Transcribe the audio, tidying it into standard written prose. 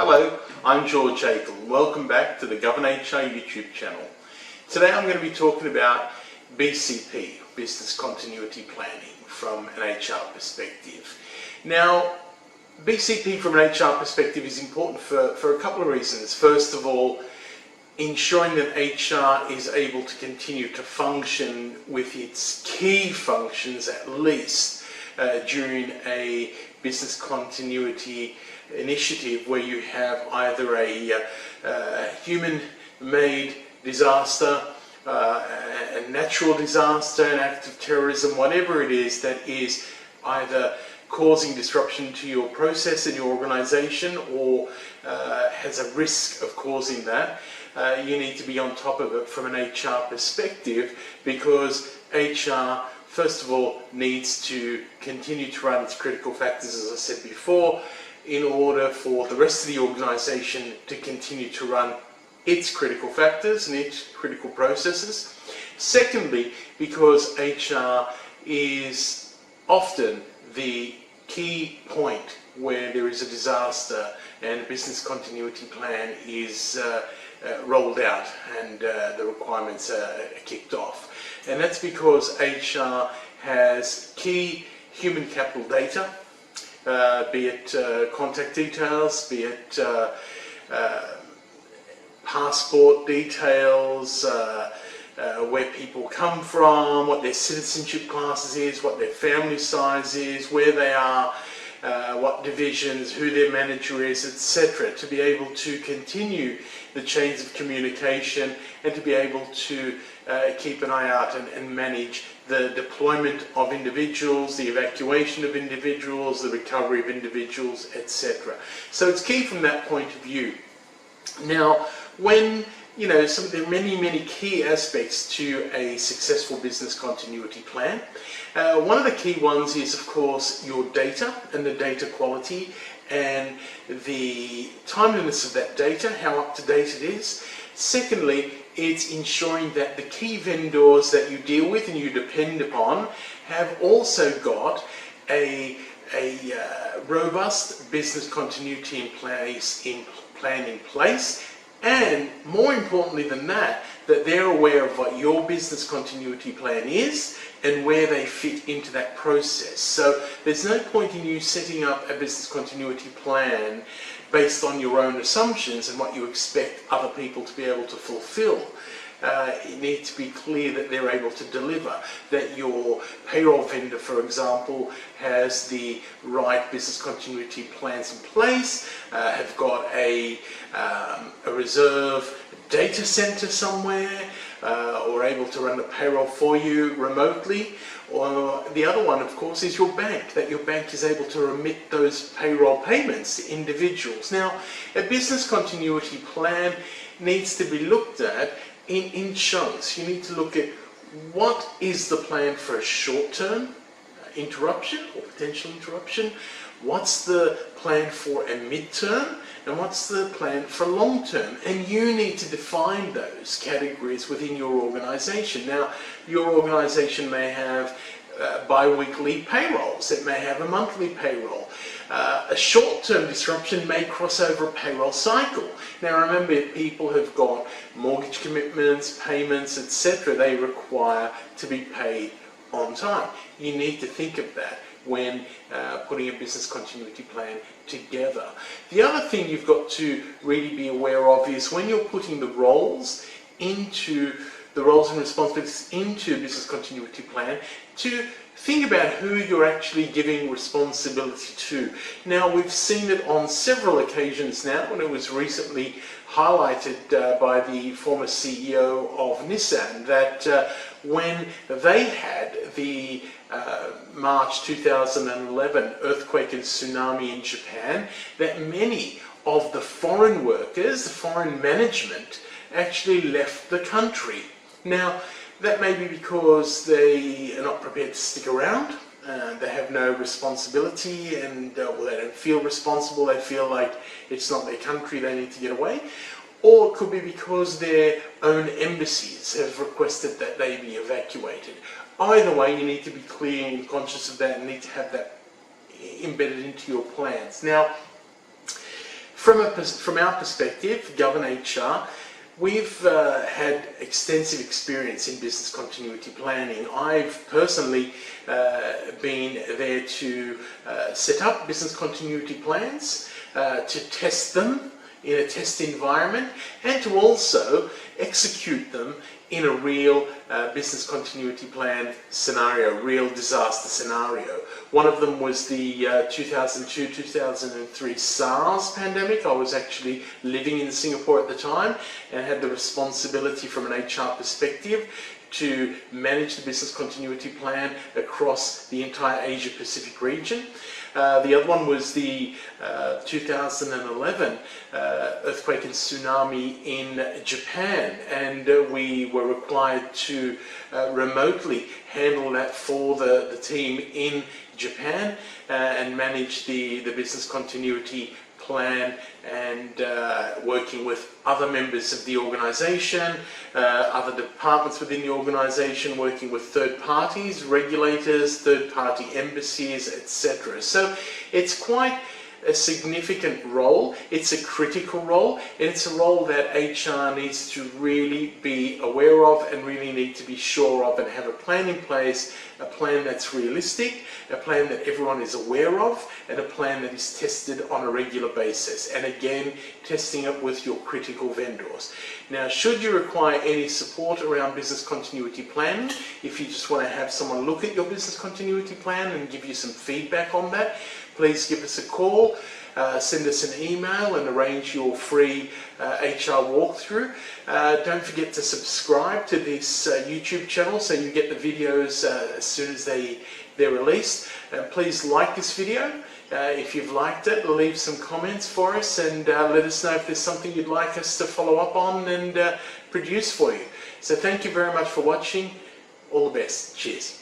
Hello, I'm George Akel. Welcome back to the GOVERNHR YouTube channel. Today I'm going to be talking about BCP, Business Continuity Planning, from an HR perspective. Now, BCP from an HR perspective is important for a couple of reasons. First of all, ensuring that HR is able to continue to function with its key functions at least during a business continuity initiative where you have either a human-made disaster, a natural disaster, an act of terrorism, whatever it is that is either causing disruption to your process in your organization or has a risk of causing that. You need to be on top of it from an HR perspective, because HR first of all needs to continue to run its critical factors, as I said before, in order for the rest of the organization to continue to run its critical factors and its critical processes. Secondly, because HR is often the key point where there is a disaster and a business continuity plan is rolled out and the requirements are kicked off. And that's because HR has key human capital data, be it contact details, be it passport details, where people come from, what their citizenship classes is, what their family size is, where they are, what divisions, who their manager is, etc., to be able to continue the chains of communication and to be able to keep an eye out and manage the deployment of individuals, the evacuation of individuals, the recovery of individuals, etc. So it's key from that point of view. Now, when there are many key aspects to a successful business continuity plan. One of the key ones is, of course, your data and the data quality and the timeliness of that data, how up to date it is. Secondly, it's ensuring that the key vendors that you deal with and you depend upon have also got a robust business continuity plan in place. And more importantly than that, that they're aware of what your business continuity plan is and where they fit into that process. So there's no point in you setting up a business continuity plan based on your own assumptions and what you expect other people to be able to fulfill. You need to be clear that they're able to deliver, that your payroll vendor, for example, has the right business continuity plans in place, have got a reserve data center somewhere, or able to run the payroll for you remotely. Or the other one, of course, is your bank, that your bank is able to remit those payroll payments to individuals. Now, a business continuity plan needs to be looked at in chunks. You need to look at what is the plan for a short-term interruption or potential interruption, what's the plan for a mid-term, and what's the plan for long-term. And you need to define those categories within your organization. Now, your organization may have bi-weekly payrolls, it may have a monthly payroll. A short-term disruption may cross over a payroll cycle. Now remember, people have got mortgage commitments, payments, etc. they require to be paid on time. You need to think of that when putting a business continuity plan together. The other thing you've got to really be aware of is when you're putting the roles and responsibilities into a business continuity plan, to think about who you're actually giving responsibility to. Now, we've seen it on several occasions now, and it was recently highlighted by the former CEO of Nissan, that when they had the March 2011 earthquake and tsunami in Japan, that many of the foreign workers, the foreign management, actually left the country. Now, that may be because they are not prepared to stick around, they have no responsibility, and they don't feel responsible, they feel like it's not their country, they need to get away. Or it could be because their own embassies have requested that they be evacuated. Either way, you need to be clear and conscious of that and need to have that embedded into your plans. Now, From our perspective, GOVERNHR, we've had extensive experience in business continuity planning. I've personally been there to set up business continuity plans, to test them in a test environment, and to also execute them in a real business continuity plan scenario, real disaster scenario. One of them was the 2002-2003 SARS pandemic. I was actually living in Singapore at the time and had the responsibility from an HR perspective to manage the business continuity plan across the entire Asia Pacific region. The other one was the 2011 earthquake and tsunami in Japan, and we were required to remotely handle that for the team in Japan and manage the business continuity plan, and working with other members of the organisation, other departments within the organisation, working with third parties, regulators, third party embassies, etc. So it's quite a significant role, it's a critical role, and it's a role that HR needs to really be aware of and really need to be sure of, and have a plan in place, a plan that's realistic, a plan that everyone is aware of, and a plan that is tested on a regular basis. And again, testing it with your critical vendors. Now, should you require any support around business continuity planning, if you just want to have someone look at your business continuity plan and give you some feedback on that, please give us a call, send us an email and arrange your free HR walkthrough. Don't forget to subscribe to this YouTube channel so you get the videos as soon as they're released. Please like this video. If you've liked it, leave some comments for us, and let us know if there's something you'd like us to follow up on and produce for you. So thank you very much for watching. All the best. Cheers.